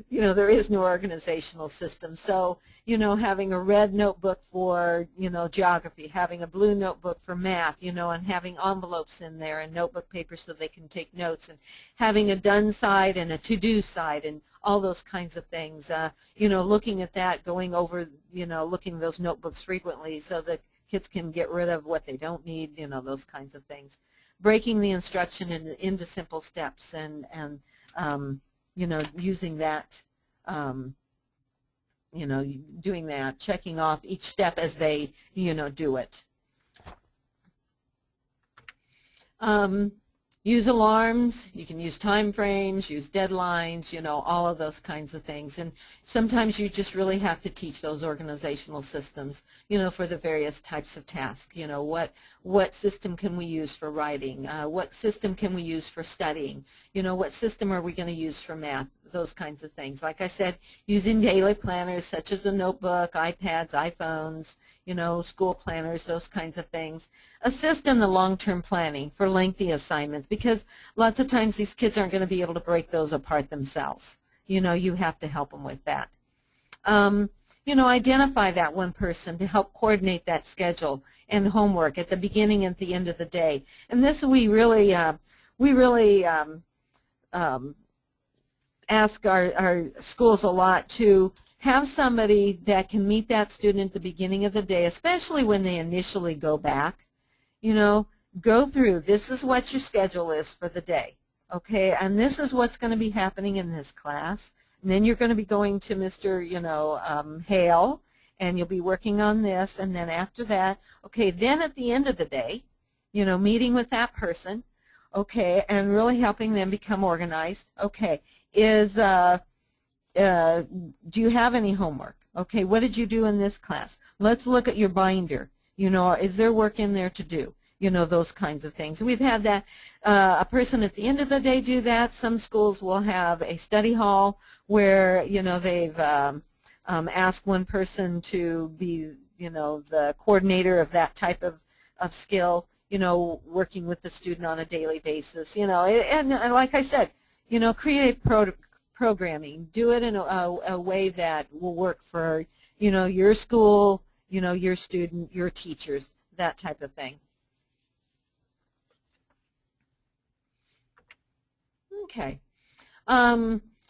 you know, there is no organizational system. So, you know, having a red notebook for, you know, geography, having a blue notebook for math, you know, and having envelopes in there and notebook paper so they can take notes, and having a done side and a to-do side and all those kinds of things. You know, looking at that, going over, you know, looking at those notebooks frequently so that kids can get rid of what they don't need, you know, those kinds of things. Breaking the instruction into simple steps, and you know, using that, you know, doing that, checking off each step as they, you know, do it. Use alarms, you can use time frames, use deadlines, you know, all of those kinds of things. And sometimes you just really have to teach those organizational systems, you know, for the various types of tasks. You know, what system can we use for writing? What system can we use for studying? You know, what system are we going to use for math? Those kinds of things. Like I said, using daily planners such as a notebook, iPads, iPhones, you know, school planners, those kinds of things. Assist in the long-term planning for lengthy assignments, because lots of times these kids aren't going to be able to break those apart themselves. You know, you have to help them with that. You know, identify that one person to help coordinate that schedule and homework at the beginning and at the end of the day. And this we really ask our schools a lot to have somebody that can meet that student at the beginning of the day, especially when they initially go back. You know, go through, this is what your schedule is for the day, okay, and this is what's going to be happening in this class. And then you're going to be going to Mr., you know, Hale, and you'll be working on this, and then after that, okay, then at the end of the day, you know, meeting with that person, okay, and really helping them become organized. Okay, do you have any homework? Okay, what did you do in this class? Let's look at your binder. You know, is there work in there to do? You know, those kinds of things. We've had that, a person at the end of the day do that. Some schools will have a study hall where, you know, they've asked one person to be, you know, the coordinator of that type of skill, you know, working with the student on a daily basis, you know, and like I said, you know, creative programming, do it in a way that will work for, you know, your school, you know, your student, your teachers, that type of thing. Okay.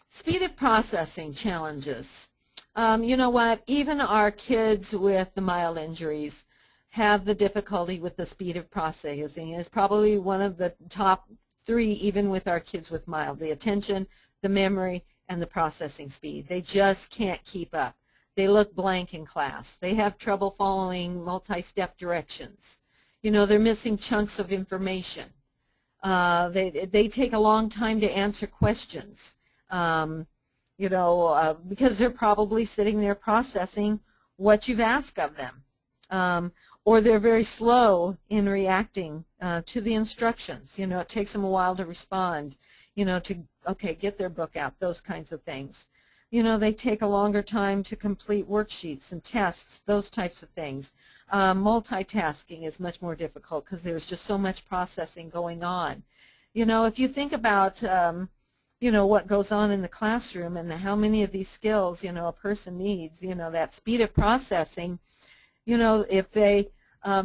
Speed of processing challenges. You know what? Even our kids with the mild injuries have the difficulty with the speed of processing. It's probably one of the top three, even with our kids with mild. The attention, the memory, and the processing speed. They just can't keep up. They look blank in class. They have trouble following multi-step directions. You know, they're missing chunks of information. They take a long time to answer questions, you know, because they're probably sitting there processing what you've asked of them. Or they're very slow in reacting to the instructions. You know, it takes them a while to respond, you know, to, okay, get their book out, those kinds of things. You know, they take a longer time to complete worksheets and tests, those types of things. Multitasking is much more difficult because there's just so much processing going on. You know, if you think about, you know, what goes on in the classroom and how many of these skills, you know, a person needs, you know, that speed of processing, you know, if they,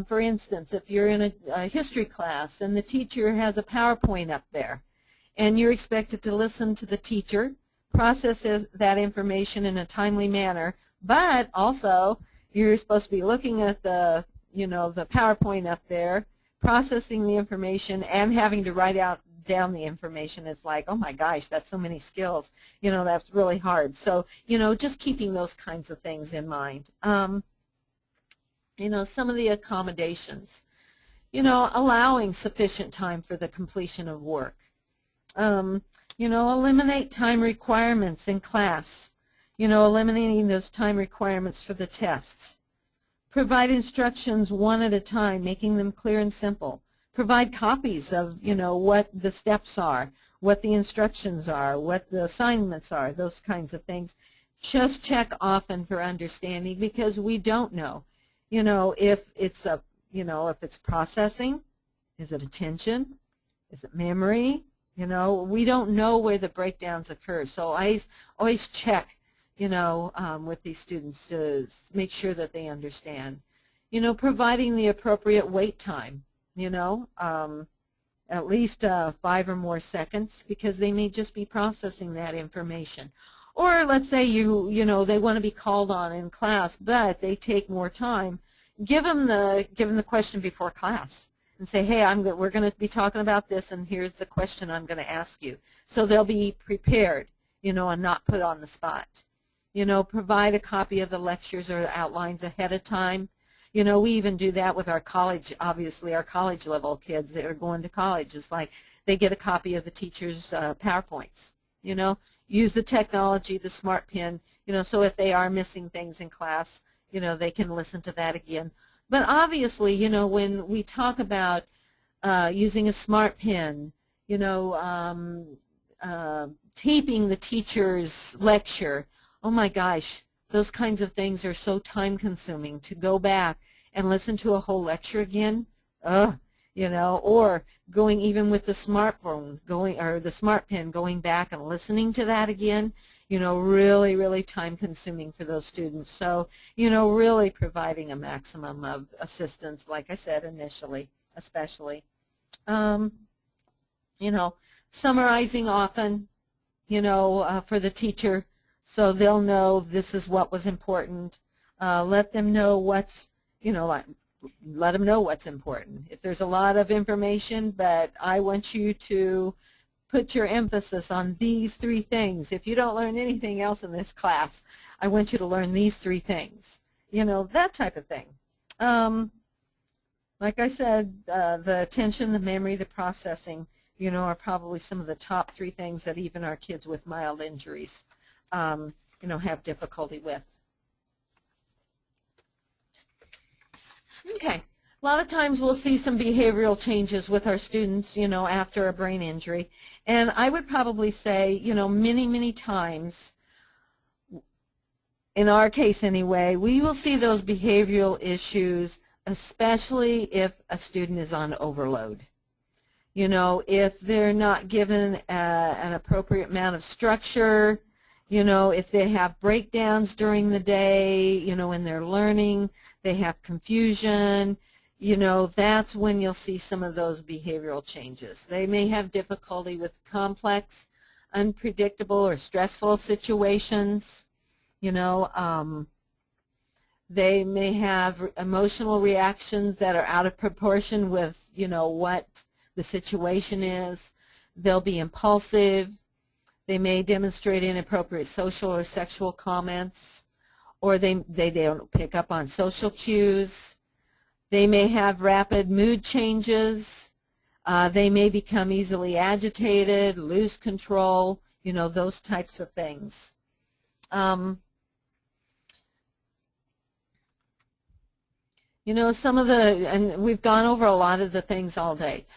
for instance, if you're in a history class and the teacher has a PowerPoint up there and you're expected to listen to the teacher, process that information in a timely manner, but also you're supposed to be looking at the, you know, the PowerPoint up there, processing the information and having to write down the information. It's like, oh my gosh, that's so many skills. You know, that's really hard. So, you know, just keeping those kinds of things in mind. You know, some of the accommodations, you know, allowing sufficient time for the completion of work. You know, eliminate time requirements in class. You know, eliminating those time requirements for the tests. Provide instructions one at a time, making them clear and simple. Provide copies of, you know, what the steps are, what the instructions are, what the assignments are, those kinds of things. Just check often for understanding because we don't know. You know, if it's a, you know, if it's processing, is it attention, is it memory? You know, we don't know where the breakdowns occur. So I always check, you know, with these students to make sure that they understand. You know, providing the appropriate wait time, you know, at least 5 or more seconds because they may just be processing that information. Or let's say you know, they want to be called on in class, but they take more time. Give them the question before class and say, hey, we're going to be talking about this, and here's the question I'm going to ask you. So they'll be prepared, you know, and not put on the spot. You know, provide a copy of the lectures or the outlines ahead of time. You know, we even do that with our college, obviously, our college level kids that are going to college. It's like they get a copy of the teacher's PowerPoints, you know. Use the technology, the smart pen, you know, so if they are missing things in class, you know, they can listen to that again. But obviously, you know, when we talk about using a smart pen, you know, taping the teacher's lecture, oh my gosh, those kinds of things are so time-consuming to go back and listen to a whole lecture again. You know, or going even with the smartphone, or the smart pen, going back and listening to that again, you know, really, really time-consuming for those students. So, you know, really providing a maximum of assistance, like I said initially, especially. You know, summarizing often, you know, for the teacher, so they'll know this is what was important. Let them know what's, you know, like, let them know what's important. If there's a lot of information, but I want you to put your emphasis on these 3 things. If you don't learn anything else in this class, I want you to learn these 3 things. You know, that type of thing. Like I said, the attention, the memory, the processing, you know, are probably some of the top 3 things that even our kids with mild injuries, you know, have difficulty with. Okay. A lot of times we'll see some behavioral changes with our students, after a brain injury. And I would probably say, many, many times, in our case anyway, we will see those behavioral issues, especially if a student is on overload. If they're not given an appropriate amount of structure, if they have breakdowns during the day, when they're learning, they have confusion, that's when you'll see some of those behavioral changes. They may have difficulty with complex, unpredictable, or stressful situations. They may have emotional reactions that are out of proportion with, what the situation is. They'll be impulsive. They may demonstrate inappropriate social or sexual comments, or they don't pick up on social cues. They may have rapid mood changes. They may become easily agitated, lose control, those types of things. Some of the, and we've gone over a lot of the things all day.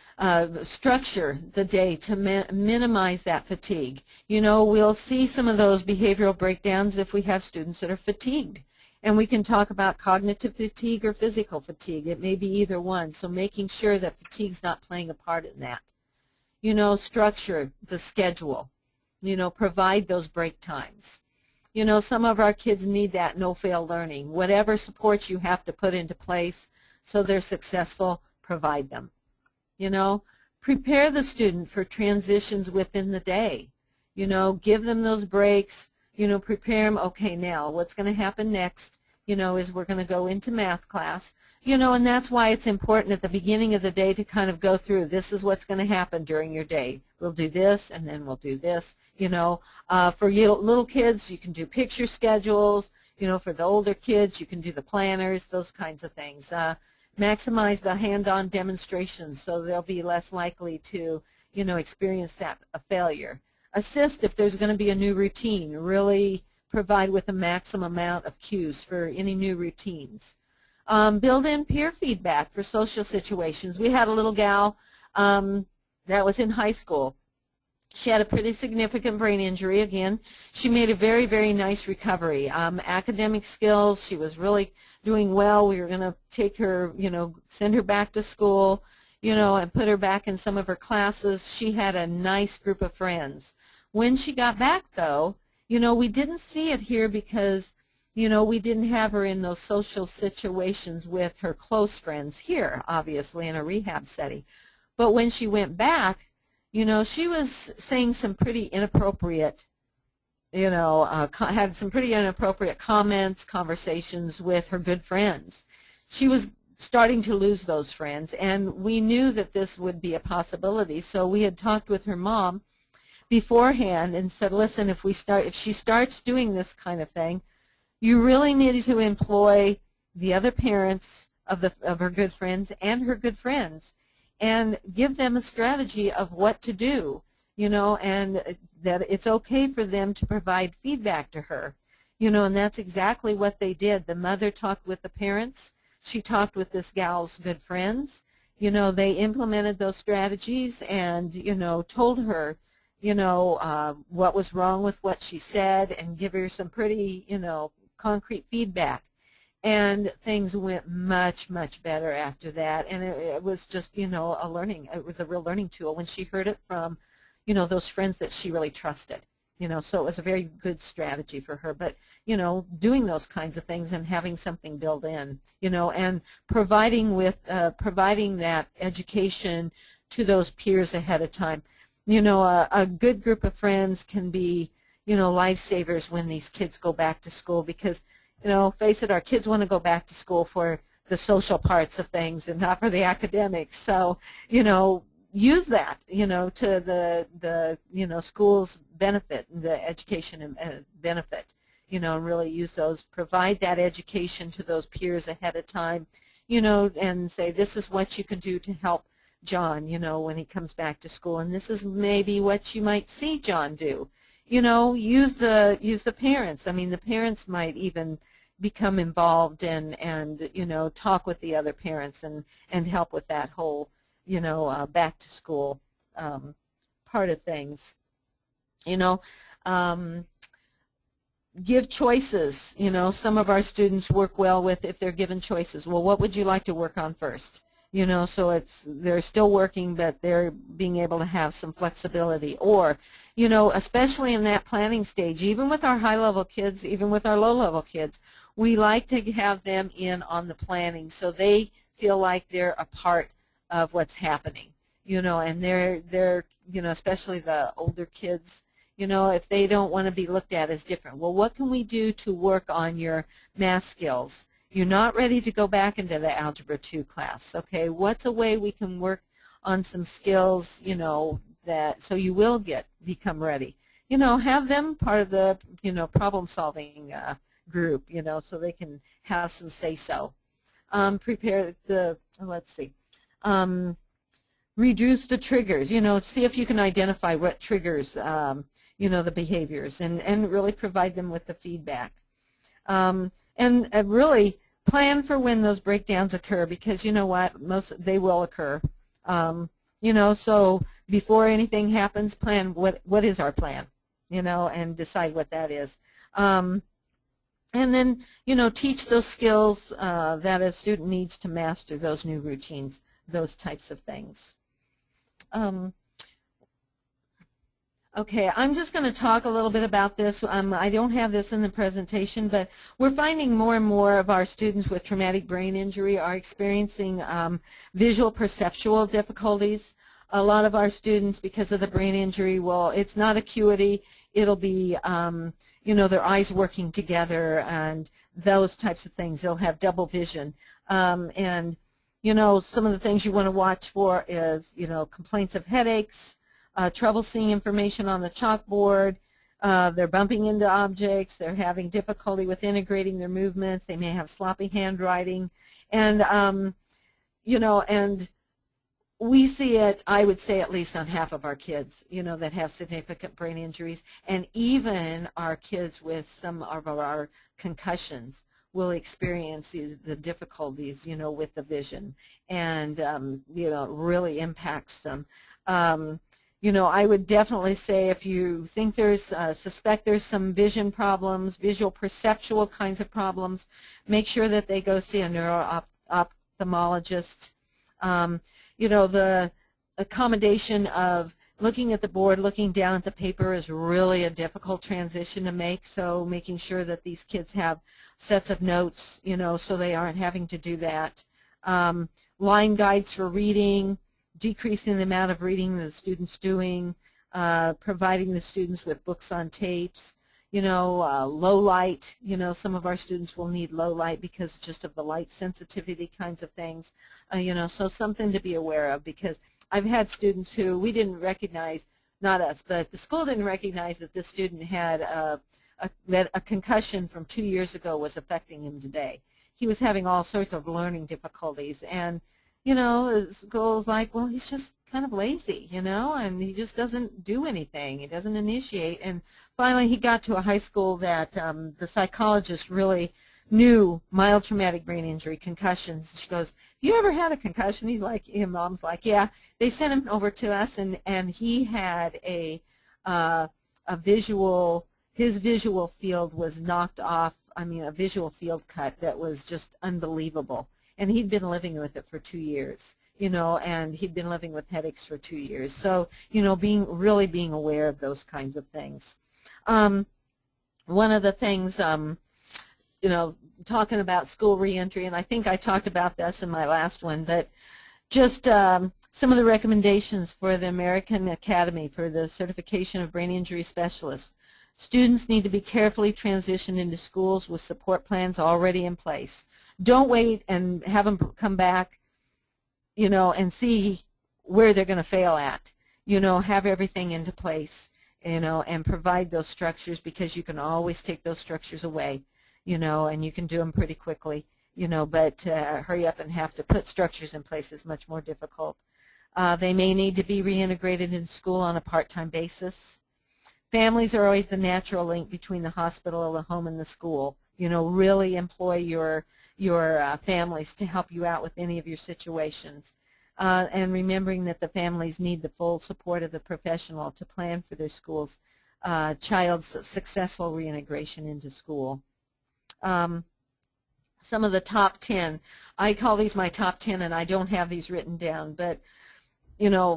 Structure the day to minimize that fatigue. We'll see some of those behavioral breakdowns if we have students that are fatigued. And we can talk about cognitive fatigue or physical fatigue. It may be either one. So making sure that fatigue's not playing a part in that. Structure the schedule. Provide those break times. Some of our kids need that no-fail learning. Whatever supports you have to put into place so they're successful, provide them. Prepare the student for transitions within the day. Give them those breaks. Prepare them, okay, now what's going to happen next, is we're going to go into math class. And that's why it's important at the beginning of the day to kind of go through, this is what's going to happen during your day. We'll do this, and then we'll do this. For little kids, you can do picture schedules. For the older kids, you can do the planners, those kinds of things. Maximize the hand-on demonstrations so they'll be less likely to, experience that a failure. Assist if there's going to be a new routine. Really provide with a maximum amount of cues for any new routines. Build in peer feedback for social situations. We had a little gal that was in high school. She had a pretty significant brain injury. Again, she made a very, very nice recovery. Academic skills, she was really doing well. We were going to take her, send her back to school, and put her back in some of her classes. She had a nice group of friends. When she got back, though, we didn't see it here because, we didn't have her in those social situations with her close friends here, obviously, in a rehab setting. But when she went back, she was saying some pretty inappropriate, had some pretty inappropriate comments, conversations with her good friends. She was starting to lose those friends, and we knew that this would be a possibility. So we had talked with her mom beforehand and said, listen, if she starts doing this kind of thing, you really need to employ the other parents of her good friends and her good friends and give them a strategy of what to do, and that it's okay for them to provide feedback to her, and that's exactly what they did. The mother talked with the parents. She talked with this gal's good friends. They implemented those strategies and, told her, what was wrong with what she said and give her some pretty, concrete feedback. And things went much, much better after that. And it was just, it was a real learning tool when she heard it from, those friends that she really trusted. So it was a very good strategy for her. But, doing those kinds of things and having something built in, and providing that education to those peers ahead of time. A good group of friends can be, lifesavers when these kids go back to school because, face it, our kids want to go back to school for the social parts of things and not for the academics. So, use that, to the school's benefit, the education benefit, and really use those, provide that education to those peers ahead of time, and say this is what you can do to help John, when he comes back to school, and this is maybe what you might see John do. Use the parents. I mean, the parents might even, become involved and you know, talk with the other parents and help with that whole, you know, back to school part of things. You know, give choices. You know, some of our students work well with if they're given choices. Well, what would you like to work on first? You know, so they're still working, but they're being able to have some flexibility. Or, you know, especially in that planning stage, even with our high-level kids, even with our low-level kids, we like to have them in on the planning so they feel like they're a part of what's happening. You know, and they're you know, especially the older kids, you know, if they don't want to be looked at as different. Well, what can we do to work on your math skills? You're not ready to go back into the Algebra 2 class. Okay, what's a way we can work on some skills, you know, that so you will become ready? You know, have them part of the, you know, problem-solving group, you know, so they can have some say-so. Prepare the, let's see, reduce the triggers, you know, see if you can identify what triggers, you know, the behaviors and really provide them with the feedback. And really plan for when those breakdowns occur, because you know what, they will occur. You know, so before anything happens, plan what is our plan, you know, and decide what that is. And then, you know, teach those skills that a student needs to master those new routines, those types of things. Okay, I'm just going to talk a little bit about this. I don't have this in the presentation, but we're finding more and more of our students with traumatic brain injury are experiencing visual perceptual difficulties. A lot of our students, because of the brain injury, well, it's not acuity. It'll be, you know, their eyes working together and those types of things. They'll have double vision. And, you know, some of the things you want to watch for is, you know, complaints of headaches, trouble seeing information on the chalkboard, they're bumping into objects, they're having difficulty with integrating their movements, they may have sloppy handwriting, and, you know, and we see it, I would say, at least on half of our kids, you know, that have significant brain injuries, and even our kids with some of our concussions will experience the difficulties, you know, with the vision, and, you know, it really impacts them. You know, I would definitely say if you think suspect there's some vision problems, visual perceptual kinds of problems, make sure that they go see a neuro-ophthalmologist. You know, the accommodation of looking at the board, looking down at the paper is really a difficult transition to make, so making sure that these kids have sets of notes, you know, so they aren't having to do that. Line guides for reading, decreasing the amount of reading the student's doing, providing the students with books on tapes, you know, low light. You know, some of our students will need low light because just of the light sensitivity kinds of things, you know, so something to be aware of, because I've had students who we didn't recognize, not us, but the school didn't recognize that this student had that a concussion from 2 years ago was affecting him today. He was having all sorts of learning difficulties, and you know, the school's like, well, he's just kind of lazy, you know, and he just doesn't do anything. He doesn't initiate. And finally, he got to a high school that the psychologist really knew mild traumatic brain injury, concussions. She goes, you ever had a concussion? He's like, his mom's like, yeah. They sent him over to us, and he had a visual, his visual field was knocked off, I mean, a visual field cut that was just unbelievable. And he'd been living with it for 2 years, you know, and he'd been living with headaches for 2 years. So, you know, really being aware of those kinds of things. One of the things, you know, talking about school reentry, and I think I talked about this in my last one, but just some of the recommendations for the American Academy for the Certification of Brain Injury Specialists. Students need to be carefully transitioned into schools with support plans already in place. Don't wait and have them come back, you know, and see where they're going to fail at. You know, have everything into place, you know, and provide those structures, because you can always take those structures away, you know, and you can do them pretty quickly, you know, but hurry up and have to put structures in place is much more difficult. They may need to be reintegrated into school on a part-time basis. Families are always the natural link between the hospital, the home, and the school. really employ your families to help you out with any of your situations. And remembering that the families need the full support of the professional to plan for their school's child's successful reintegration into school. Some of the top 10, I call these my top 10, and I don't have these written down, but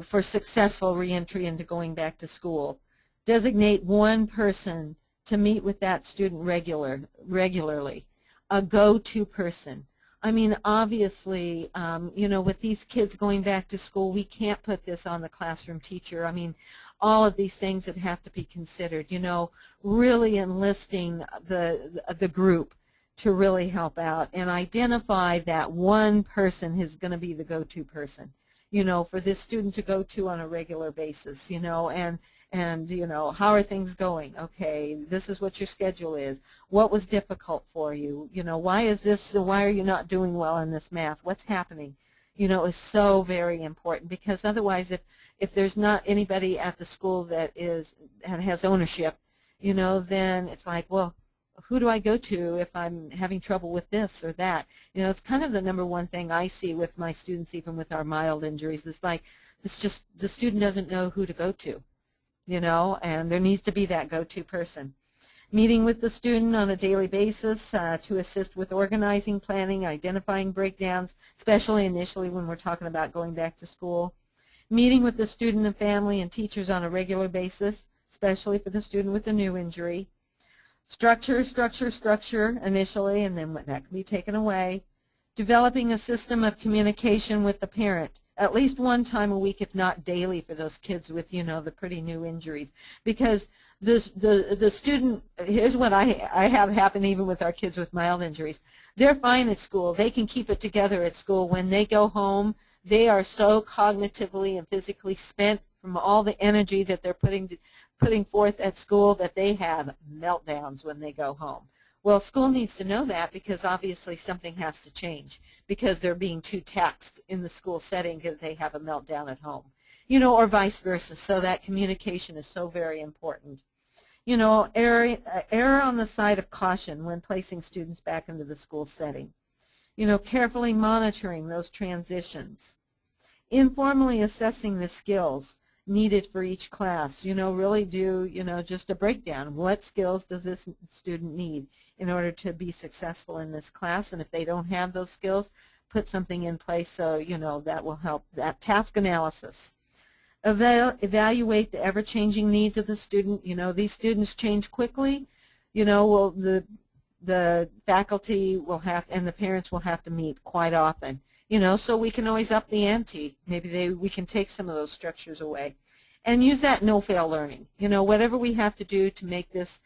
for successful reentry into going back to school. Designate one person to meet with that student regularly, a go-to person. I mean, obviously, with these kids going back to school, we can't put this on the classroom teacher. I mean, all of these things that have to be considered, really enlisting the group to really help out and identify that one person who's going to be the go-to person, for this student to go to on a regular basis, and how are things going? Okay, this is what your schedule is. What was difficult for you? Why are you not doing well in this math? What's happening? Is so very important, because otherwise if there's not anybody at the school that has ownership, then it's like, well, who do I go to if I'm having trouble with this or that? It's kind of the number one thing I see with my students, even with our mild injuries. It's like the student doesn't know who to go to. And there needs to be that go-to person. Meeting with the student on a daily basis to assist with organizing, planning, identifying breakdowns, especially initially when we're talking about going back to school. Meeting with the student and family and teachers on a regular basis, especially for the student with a new injury. Structure initially, and then that can be taken away. Developing a system of communication with the parent, at least one time a week, if not daily, for those kids with, the pretty new injuries. Because the student, here's what I have happen even with our kids with mild injuries. They're fine at school. They can keep it together at school. When they go home, they are so cognitively and physically spent from all the energy that they're putting forth at school that they have meltdowns when they go home. Well, school needs to know that, because obviously something has to change, because they're being too taxed in the school setting that they have a meltdown at home, or vice versa. So that communication is so very important. Err on the side of caution when placing students back into the school setting. Carefully monitoring those transitions. Informally assessing the skills needed for each class. Really do, just a breakdown. What skills does this student need in order to be successful in this class? And if they don't have those skills, put something in place so, that will help. That task analysis. Evaluate the ever-changing needs of the student. These students change quickly. Well, the faculty will have, and the parents will have to meet quite often. So we can always up the ante. Maybe we can take some of those structures away. And use that no-fail learning. Whatever we have to do to make this,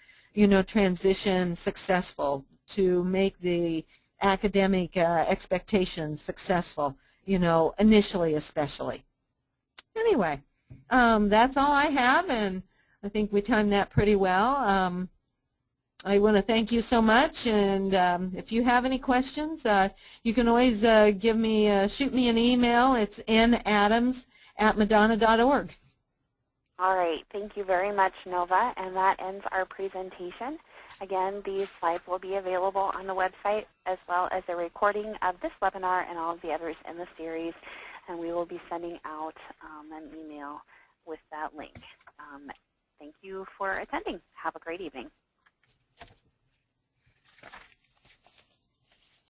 transition successful, to make the academic expectations successful, initially especially. Anyway, that's all I have, and I think we timed that pretty well. I want to thank you so much, and if you have any questions, you can always shoot me an email. It's nadams@madonna.org. All right. Thank you very much, Nova, and that ends our presentation. Again, these slides will be available on the website, as well as a recording of this webinar and all of the others in the series, and we will be sending out an email with that link. Thank you for attending. Have a great evening.